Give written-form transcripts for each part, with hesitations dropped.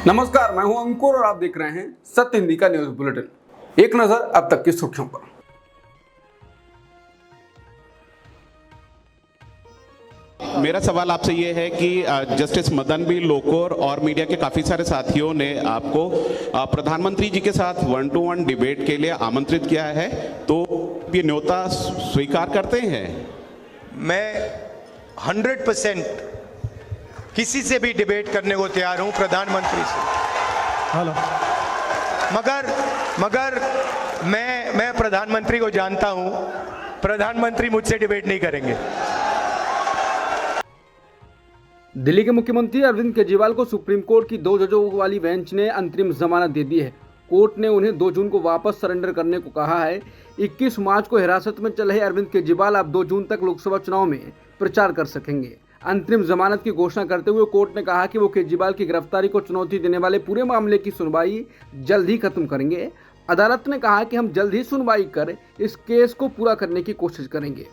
नमस्कार, मैं हूं अंकुर और आप देख रहे हैं सत्य हिंदी का न्यूज बुलेटिन। एक नजर अब तक की सुर्खियों पर। मेरा सवाल आपसे ये है कि जस्टिस मदन बी लोकुर और मीडिया के काफी सारे साथियों ने आपको प्रधानमंत्री जी के साथ 1-to-1 डिबेट के लिए आमंत्रित किया है, तो ये न्योता स्वीकार करते हैं? मैं 100% किसी से भी डिबेट करने को तैयार हूं, प्रधानमंत्री से। हेलो। मगर मैं प्रधानमंत्री को जानता हूं, प्रधानमंत्री मुझसे डिबेट नहीं करेंगे। दिल्ली के मुख्यमंत्री अरविंद केजरीवाल को सुप्रीम कोर्ट की 2 जजों वाली बेंच ने अंतरिम जमानत दे दी है। कोर्ट ने उन्हें 2 जून को वापस सरेंडर करने को कहा है। 21 मार्च को हिरासत में चल रहे अरविंद केजरीवाल अब 2 जून तक लोकसभा चुनाव में प्रचार कर सकेंगे। अंतरिम जमानत की घोषणा करते हुए कोर्ट ने कहा कि वो केजरीवाल की गिरफ्तारी को चुनौती देने वाले पूरे मामले की सुनवाई जल्द ही खत्म करेंगे। अदालत ने कहा कि हम जल्द ही सुनवाई कर इस केस को पूरा करने की कोशिश करेंगे।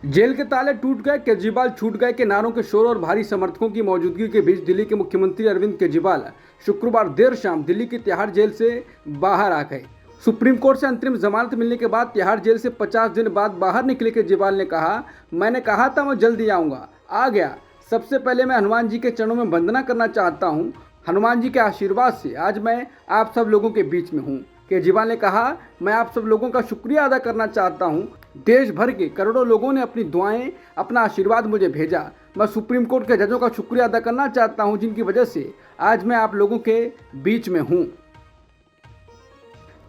जेल के ताले टूट गए, केजरीवाल छूट गए के नारों के शोर और भारी समर्थकों की मौजूदगी के बीच दिल्ली के मुख्यमंत्री अरविंद केजरीवाल शुक्रवार देर शाम दिल्ली की तिहाड़ जेल से बाहर आ गए। सुप्रीम कोर्ट से अंतरिम जमानत मिलने के बाद तिहाड़ जेल से 50 दिन बाद बाहर निकले केजरीवाल ने कहा, मैंने कहा था मैं जल्दी आऊँगा, आ गया। सबसे पहले मैं हनुमान जी के चरणों में वंदना करना चाहता हूँ। हनुमान जी के आशीर्वाद से आज मैं आप सब लोगों के बीच में हूँ। केजरीवाल ने कहा, मैं आप सब लोगों का शुक्रिया अदा करना चाहता हूँ। देश भर के करोड़ों लोगों ने अपनी दुआएं, अपना आशीर्वाद मुझे भेजा। मैं सुप्रीम कोर्ट के जजों का शुक्रिया अदा करना चाहता हूँ, जिनकी वजह से आज मैं आप लोगों के बीच में हूँ।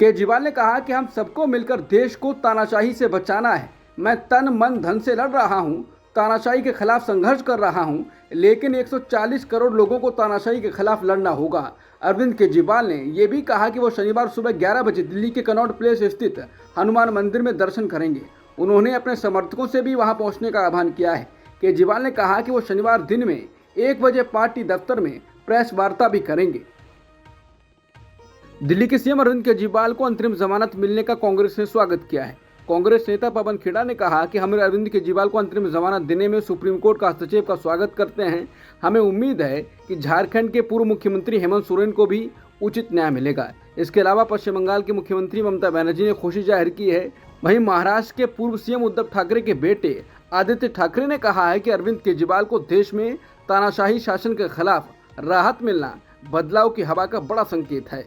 केजरीवाल ने कहा कि हम सबको मिलकर देश को तानाशाही से बचाना है। मैं तन मन धन से लड़ रहा हूँ, तानाशाही के खिलाफ संघर्ष कर रहा हूँ, लेकिन 140 करोड़ लोगों को तानाशाही के खिलाफ लड़ना होगा। अरविंद केजरीवाल ने यह भी कहा कि वो शनिवार सुबह 11 बजे दिल्ली के कनॉट प्लेस स्थित हनुमान मंदिर में दर्शन करेंगे। उन्होंने अपने समर्थकों से भी वहां पहुंचने का आह्वान किया है। केजरीवाल ने कहा कि वो शनिवार दिन में 1 बजे पार्टी दफ्तर में प्रेस वार्ता भी करेंगे। दिल्ली के सीएम अरविंद केजरीवाल को अंतरिम जमानत मिलने का कांग्रेस ने स्वागत किया है। कांग्रेस नेता पवन खेड़ा ने कहा कि हम अरविंद केजरीवाल को अंतरिम जमानत देने में सुप्रीम कोर्ट का हस्तक्षेप का स्वागत करते हैं। हमें उम्मीद है कि झारखंड के पूर्व मुख्यमंत्री हेमंत सोरेन को भी उचित न्याय मिलेगा। इसके अलावा पश्चिम बंगाल के मुख्यमंत्री ममता बनर्जी ने खुशी जाहिर की है। वहीं महाराष्ट्र के पूर्व सीएम उद्धव ठाकरे के बेटे आदित्य ठाकरे ने कहा है कि अरविंद केजरीवाल को देश में तानाशाही शासन के खिलाफ राहत मिलना बदलाव की हवा का बड़ा संकेत है।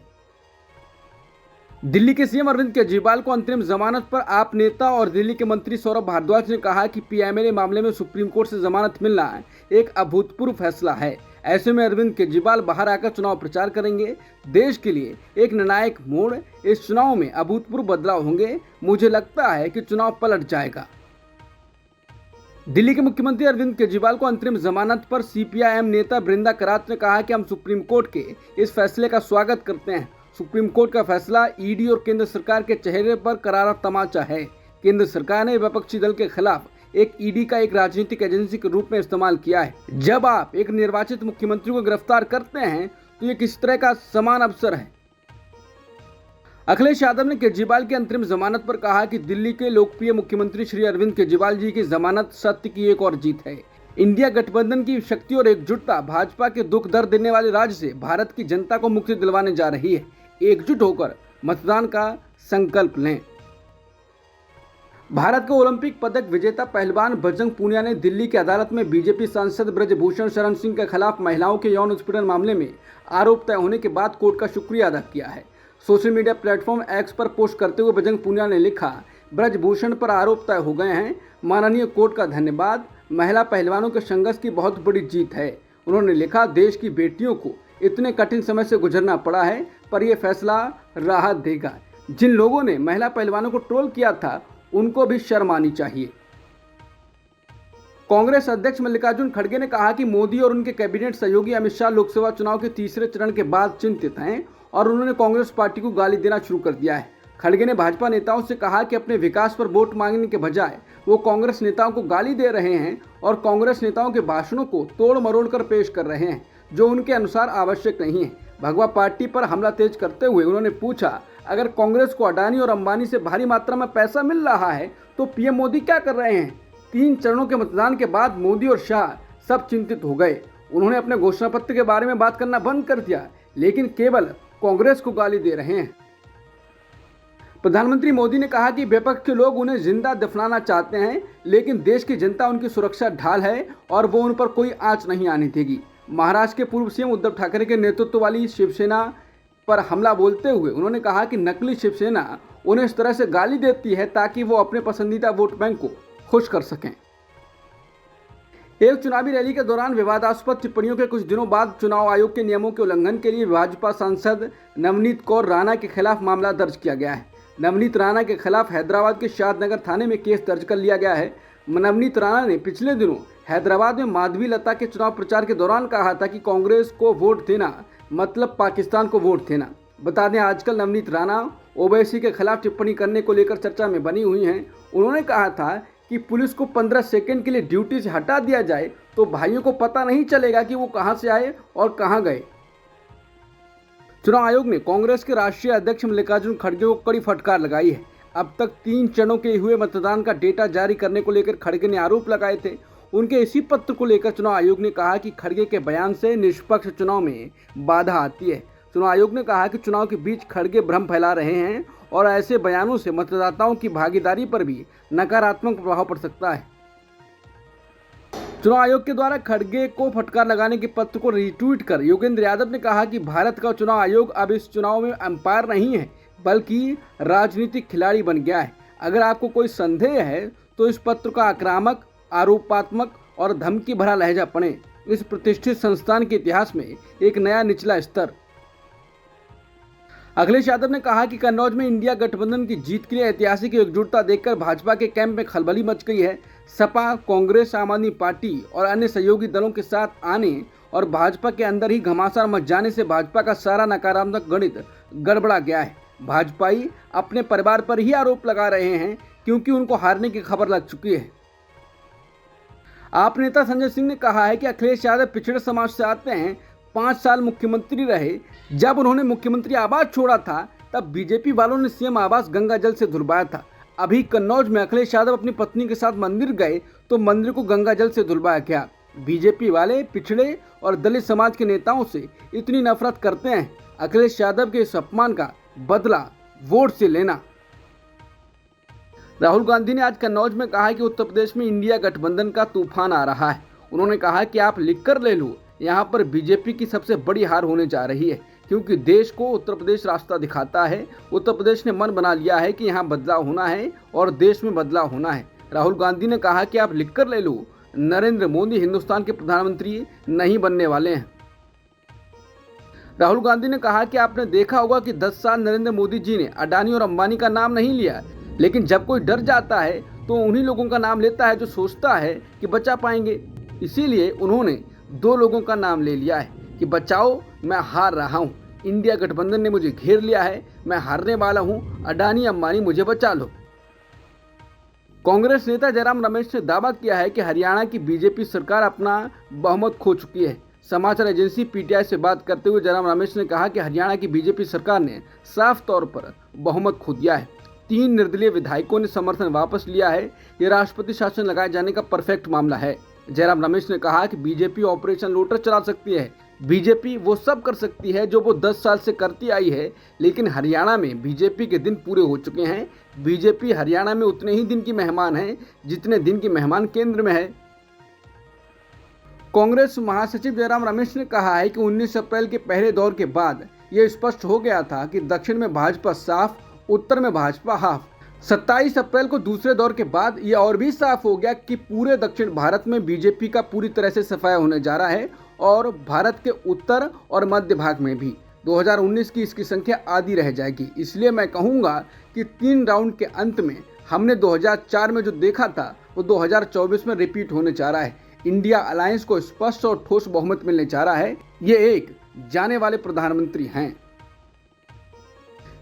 दिल्ली के सीएम अरविंद केजरीवाल को अंतरिम जमानत पर आप नेता और दिल्ली के मंत्री सौरभ भारद्वाज ने कहा कि पीएमएलए मामले में सुप्रीम कोर्ट से जमानत मिलना एक अभूतपूर्व फैसला है। ऐसे में अरविंद केजरीवाल बाहर आकर चुनाव प्रचार करेंगे। देश के लिए एक निर्णायक मोड़, इस चुनाव में अभूतपूर्व बदलाव होंगे। मुझे लगता है कि चुनाव पलट जाएगा। दिल्ली के मुख्यमंत्री अरविंद केजरीवाल को अंतरिम जमानत पर सीपीआईएम नेता बृंदा करात ने कहा कि हम सुप्रीम कोर्ट के इस फैसले का स्वागत करते हैं। सुप्रीम कोर्ट का फैसला ईडी और केंद्र सरकार के चेहरे पर करारा तमाचा है। केंद्र सरकार ने विपक्षी दल के खिलाफ एक ईडी का एक राजनीतिक एजेंसी के रूप में इस्तेमाल किया है। जब आप एक निर्वाचित मुख्यमंत्री को गिरफ्तार करते हैं तो ये किस तरह का समान अवसर है। अखिलेश यादव ने केजरीवाल की अंतरिम जमानत पर कहा कि दिल्ली के लोकप्रिय मुख्यमंत्री श्री अरविंद केजरीवाल जी की जमानत सत्य की एक और जीत है। इंडिया गठबंधन की शक्ति और एकजुटता भाजपा के दुख दर्द देने वाले राज्य से भारत की जनता को मुक्ति दिलवाने जा रही है। एकजुट होकर मतदान का संकल्प लें। भारत के ओलंपिक पदक विजेता पहलवान बजरंग पूनिया ने दिल्ली की अदालत में बीजेपी सांसद ब्रजभूषण शरण सिंह के खिलाफ महिलाओं के यौन उत्पीड़न मामले में आरोप तय होने के बाद कोर्ट का शुक्रिया अदा किया है। सोशल मीडिया प्लेटफॉर्म एक्स पर पोस्ट करते हुए बजरंग पूनिया ने लिखा, ब्रजभूषण पर आरोप तय हो गए हैं। माननीय कोर्ट का धन्यवाद। महिला पहलवानों के संघर्ष की बहुत बड़ी जीत है। उन्होंने लिखा, देश की बेटियों को इतने कठिन समय से गुजरना पड़ा है, पर यह फैसला राहत देगा। जिन लोगों ने महिला पहलवानों को ट्रोल किया था उनको भी शर्म आनी चाहिए। कांग्रेस अध्यक्ष मल्लिकार्जुन खड़गे ने कहा कि मोदी और उनके कैबिनेट सहयोगी अमित शाह लोकसभा चुनाव के तीसरे चरण के बाद चिंतित हैं और उन्होंने कांग्रेस पार्टी को गाली देना शुरू कर दिया है। खड़गे ने भाजपा नेताओं से कहा कि अपने विकास पर वोट मांगने के बजाय वो कांग्रेस नेताओं को गाली दे रहे हैं और कांग्रेस नेताओं के भाषणों को तोड़ मरोड़ कर पेश कर रहे हैं, जो उनके अनुसार आवश्यक नहीं है। भगवा पार्टी पर हमला तेज करते हुए उन्होंने पूछा, अगर कांग्रेस को अडानी और अंबानी से भारी मात्रा में पैसा मिल रहा है तो पीएम मोदी क्या कर रहे हैं। 3 चरणों के मतदान के बाद मोदी और शाह सब चिंतित हो गए। उन्होंने अपने घोषणा पत्र के बारे में बात करना बंद कर दिया, लेकिन केवल कांग्रेस को गाली दे रहे हैं। प्रधानमंत्री मोदी ने कहा कि विपक्ष के लोग उन्हें जिंदा दफनाना चाहते हैं, लेकिन देश की जनता उनकी सुरक्षा ढाल है और वो उन पर कोई आंच नहीं आने देगी। महाराष्ट्र के पूर्व सीएम उद्धव ठाकरे के नेतृत्व वाली शिवसेना पर हमला बोलते हुए उन्होंने कहा कि नकली शिवसेना उन्हें इस तरह से गाली देती है ताकि वो अपने पसंदीदा वोट बैंक को खुश कर सकें। एक चुनावी रैली के दौरान विवादास्पद टिप्पणियों के कुछ दिनों बाद चुनाव आयोग के नियमों के उल्लंघन के लिए भाजपा सांसद नवनीत कौर राणा के खिलाफ मामला दर्ज किया गया है। नवनीत राणा के खिलाफ हैदराबाद के शादनगर थाने में केस दर्ज कर लिया गया है। नवनीत राणा ने पिछले दिनों हैदराबाद में माधवी लता के चुनाव प्रचार के दौरान कहा था कि कांग्रेस को वोट देना मतलब पाकिस्तान को वोट देना। बता दें, आजकल नवनीत राणा ओवैसी के खिलाफ टिप्पणी करने को लेकर चर्चा में बनी हुई हैं। उन्होंने कहा था कि पुलिस को 15 सेकंड के लिए ड्यूटी से हटा दिया जाए तो भाइयों को पता नहीं चलेगा कि वो कहां से आए और कहां गए। चुनाव आयोग ने कांग्रेस के राष्ट्रीय अध्यक्ष मल्लिकार्जुन खड़गे को कड़ी फटकार लगाई है। अब तक 3 चरणों के हुए मतदान का डेटा जारी करने को लेकर खड़गे ने आरोप लगाए थे। उनके इसी पत्र को लेकर चुनाव आयोग ने कहा कि खड़गे के बयान से निष्पक्ष चुनाव में बाधा आती है। चुनाव आयोग ने कहा कि चुनाव के बीच खड़गे भ्रम फैला रहे हैं और ऐसे बयानों से मतदाताओं की भागीदारी पर भी नकारात्मक प्रभाव पड़ सकता है। चुनाव आयोग के द्वारा खड़गे को फटकार लगाने के पत्र को रीट्वीट कर योगेंद्र यादव ने कहा कि भारत का चुनाव आयोग अब इस चुनाव में अंपायर नहीं है बल्कि राजनीतिक खिलाड़ी बन गया है। अगर आपको कोई संदेह है तो इस पत्र का आक्रामक, आरोपात्मक और धमकी भरा लहजा पढ़ें। इस प्रतिष्ठित संस्थान के इतिहास में एक नया निचला स्तर। अखिलेश यादव ने कहा कि कन्नौज में इंडिया गठबंधन की जीत के लिए ऐतिहासिक एकजुटता देखकर भाजपा के कैंप में खलबली मच गई है। सपा, कांग्रेस, आम आदमी पार्टी और अन्य सहयोगी दलों के साथ आने और भाजपा के अंदर ही घमासान मच जाने से भाजपा का सारा नकारात्मक गणित गड़बड़ा गया है। भाजपाई अपने परिवार पर ही आरोप लगा रहे हैं क्योंकि उनको हारने की खबर लग चुकी है। आप नेता संजय सिंह ने कहा है कि अखिलेश यादव पिछड़े समाज से आते हैं, 5 साल मुख्यमंत्री रहे। जब उन्होंने मुख्यमंत्री आवास छोड़ा था तब बीजेपी वालों ने सीएम आवास गंगा जल से धुलवाया था। अभी कन्नौज में अखिलेश यादव अपनी पत्नी के साथ मंदिर गए तो मंदिर को गंगा जल से धुलवाया गया। बीजेपी वाले पिछड़े और दलित समाज के नेताओं से इतनी नफरत करते हैं। अखिलेश यादव के इस अपमान का बदला वोट से लेना। राहुल गांधी ने आज कन्नौज में कहा कि उत्तर प्रदेश में इंडिया गठबंधन का तूफान आ रहा है। उन्होंने कहा कि आप लिख कर ले लो, यहाँ पर बीजेपी की सबसे बड़ी हार होने जा रही है क्योंकि देश को उत्तर प्रदेश रास्ता दिखाता है। उत्तर प्रदेश ने मन बना लिया है कि यहाँ बदलाव होना है और देश में बदलाव होना है। राहुल गांधी ने कहा कि आप लिख कर ले लो, नरेंद्र मोदी हिंदुस्तान के प्रधानमंत्री नहीं बनने वाले हैं। राहुल गांधी ने कहा कि आपने देखा होगा कि 10 साल नरेंद्र मोदी जी ने अडानी और अंबानी का नाम नहीं लिया, लेकिन जब कोई डर जाता है तो उन्हीं लोगों का नाम लेता है जो सोचता है कि बचा पाएंगे। इसीलिए उन्होंने 2 लोगों का नाम ले लिया है कि बचाओ, मैं हार रहा हूँ, इंडिया गठबंधन ने मुझे घेर लिया है, मैं हारने वाला हूँ, अडानी अंबानी मुझे बचा लो। कांग्रेस नेता जयराम रमेश ने दावा किया है कि हरियाणा की बीजेपी सरकार अपना बहुमत खो चुकी है। समाचार एजेंसी पीटीआई से बात करते हुए जयराम रमेश ने कहा कि हरियाणा की बीजेपी सरकार ने साफ तौर पर बहुमत खो दिया है। 3 निर्दलीय विधायकों ने समर्थन वापस लिया है। ये राष्ट्रपति शासन लगाए जाने का परफेक्ट मामला है। जयराम रमेश ने कहा कि बीजेपी ऑपरेशन लोटस चला सकती है। बीजेपी वो सब कर सकती है जो वो 10 साल से करती आई है, लेकिन हरियाणा में बीजेपी के दिन पूरे हो चुके हैं। बीजेपी हरियाणा में उतने ही दिन की मेहमान है जितने दिन की मेहमान केंद्र में है। कांग्रेस महासचिव जयराम रमेश ने कहा है कि 19 अप्रैल के पहले दौर के बाद यह स्पष्ट हो गया था कि दक्षिण में भाजपा साफ, उत्तर में भाजपा हाफ। 27 अप्रैल को दूसरे दौर के बाद यह और भी साफ हो गया कि पूरे दक्षिण भारत में बीजेपी का पूरी तरह से सफाया होने जा रहा है और भारत के उत्तर और मध्य भाग में भी 2019 की इसकी संख्या आधी रह जाएगी। इसलिए मैं कहूँगा कि 3 राउंड के अंत में हमने 2004 में जो देखा था वो 2024 में रिपीट होने जा रहा है। इंडिया अलायंस को स्पष्ट और ठोस बहुमत मिलने जा रहा है। ये एक जाने वाले प्रधानमंत्री हैं।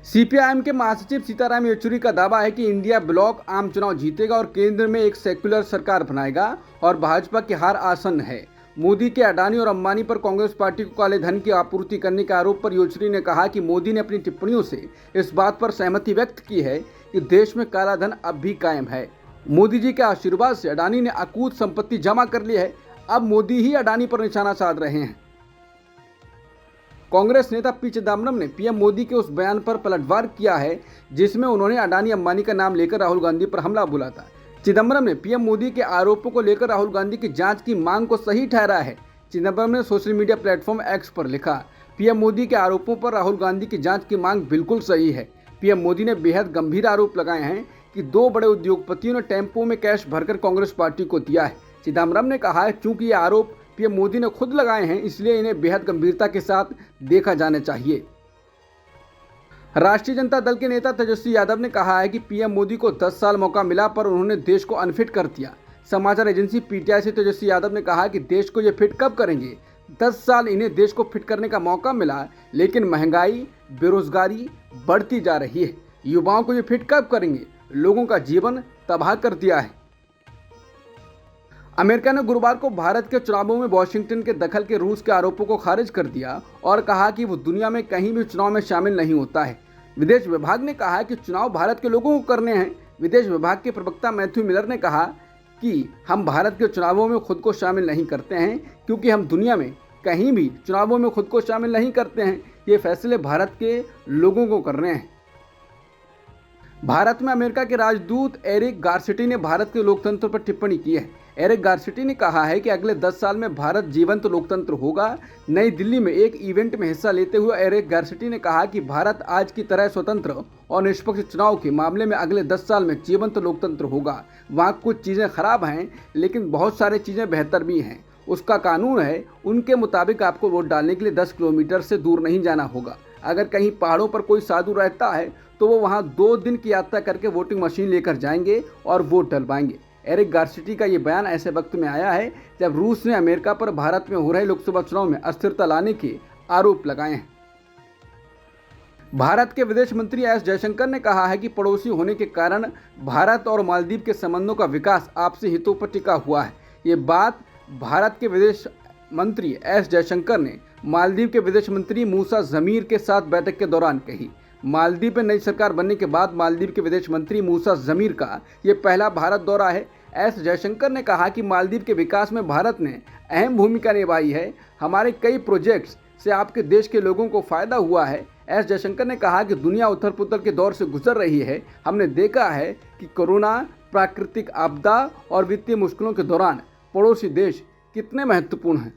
सीपीआईएम के महासचिव सीताराम येचुरी का दावा है कि इंडिया ब्लॉक आम चुनाव जीतेगा और केंद्र में एक सेक्युलर सरकार बनाएगा और भाजपा की हार आसन है। मोदी के अडानी और अंबानी पर कांग्रेस पार्टी को काले धन की आपूर्ति करने के आरोप पर येचुरी ने कहा कि मोदी ने अपनी टिप्पणियों से इस बात पर सहमति व्यक्त की है कि देश में काला धन अब भी कायम है। मोदी जी के आशीर्वाद से अडानी ने अकूत संपत्ति जमा कर ली है। अब मोदी ही अडानी पर निशाना साध रहे हैं। कांग्रेस नेता पी चिदम्बरम ने पीएम मोदी के उस बयान पर पलटवार किया है जिसमें उन्होंने अडानी अंबानी का नाम लेकर राहुल गांधी पर हमला बोला था। चिदम्बरम ने पीएम मोदी के आरोपों को लेकर राहुल गांधी की जांच की मांग को सही ठहरा है। चिदम्बरम ने सोशल मीडिया प्लेटफॉर्म एक्स पर लिखा, पीएम मोदी के आरोपों पर राहुल गांधी की जांच की मांग बिल्कुल सही है। पीएम मोदी ने बेहद गंभीर आरोप लगाए हैं कि 2 बड़े उद्योगपतियों ने टेम्पो में कैश भरकर कांग्रेस पार्टी को दिया है। चिदम्बरम ने कहा है, चूंकि ये आरोप पीएम मोदी ने खुद लगाए हैं, इसलिए इन्हें बेहद गंभीरता के साथ देखा जाना चाहिए। राष्ट्रीय जनता दल के नेता तेजस्वी यादव ने कहा है कि पीएम मोदी को 10 साल मौका मिला पर उन्होंने देश को अनफिट कर दिया। समाचार एजेंसी पीटीआई से तेजस्वी यादव ने कहा कि देश को ये फिट कब करेंगे। 10 साल इन्हें देश को फिट करने का मौका मिला, लेकिन महंगाई, बेरोजगारी बढ़ती जा रही है। युवाओं को ये फिट कब करेंगे। लोगों का जीवन तबाह कर दिया है। अमेरिका ने गुरुवार को भारत के चुनावों में वॉशिंगटन के दखल के रूस के आरोपों को खारिज कर दिया और कहा कि वो दुनिया में कहीं भी चुनाव में शामिल नहीं होता है। विदेश विभाग ने कहा कि चुनाव भारत के लोगों को करने हैं। विदेश विभाग के प्रवक्ता मैथ्यू मिलर ने कहा कि हम भारत के चुनावों में खुद को शामिल नहीं करते हैं क्योंकि हम दुनिया में कहीं भी चुनावों में खुद को शामिल नहीं करते हैं। ये फैसले भारत के लोगों को करने हैं। भारत में अमेरिका के राजदूत एरिक गारसिटी ने भारत के लोकतंत्र पर टिप्पणी की है। एरिक गारसिटी ने कहा है कि अगले 10 साल में भारत जीवंत लोकतंत्र होगा। नई दिल्ली में एक इवेंट में हिस्सा लेते हुए एरिक गारसिटी ने कहा कि भारत आज की तरह स्वतंत्र और निष्पक्ष चुनाव के मामले में अगले 10 साल में जीवंत लोकतंत्र होगा। वहाँ कुछ चीज़ें खराब हैं, लेकिन बहुत सारी चीज़ें बेहतर भी हैं। उसका कानून है, उनके मुताबिक आपको वोट डालने के लिए 10 किलोमीटर से दूर नहीं जाना होगा। अगर कहीं पहाड़ों पर कोई साधु रहता है तो वो वहाँ 2 दिन की यात्रा करके वोटिंग मशीन लेकर जाएंगे और वोट डलवाएंगे। एरिक गारसिटी का ये बयान ऐसे वक्त में आया है जब रूस ने अमेरिका पर भारत में हो रहे लोकसभा चुनाव में अस्थिरता लाने के आरोप लगाए हैं। भारत के विदेश मंत्री एस जयशंकर ने कहा है कि पड़ोसी होने के कारण भारत और मालदीव के संबंधों का विकास आपसी हितों पर टिका हुआ है। ये बात भारत के विदेश मंत्री एस जयशंकर ने मालदीव के विदेश मंत्री मूसा जमीर के साथ बैठक के दौरान कही। मालदीव में नई सरकार बनने के बाद मालदीव के विदेश मंत्री मूसा जमीर का ये पहला भारत दौरा है। एस जयशंकर ने कहा कि मालदीव के विकास में भारत ने अहम भूमिका निभाई है। हमारे कई प्रोजेक्ट्स से आपके देश के लोगों को फायदा हुआ है। एस जयशंकर ने कहा कि दुनिया उथल पुथल के दौर से गुजर रही है। हमने देखा है कि कोरोना, प्राकृतिक आपदा और वित्तीय मुश्किलों के दौरान पड़ोसी देश कितने महत्वपूर्ण हैं।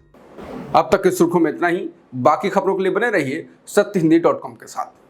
अब तक की सुर्खियों में इतना ही। बाकी खबरों के लिए बने रहिए सत्यहिंदी.com के साथ।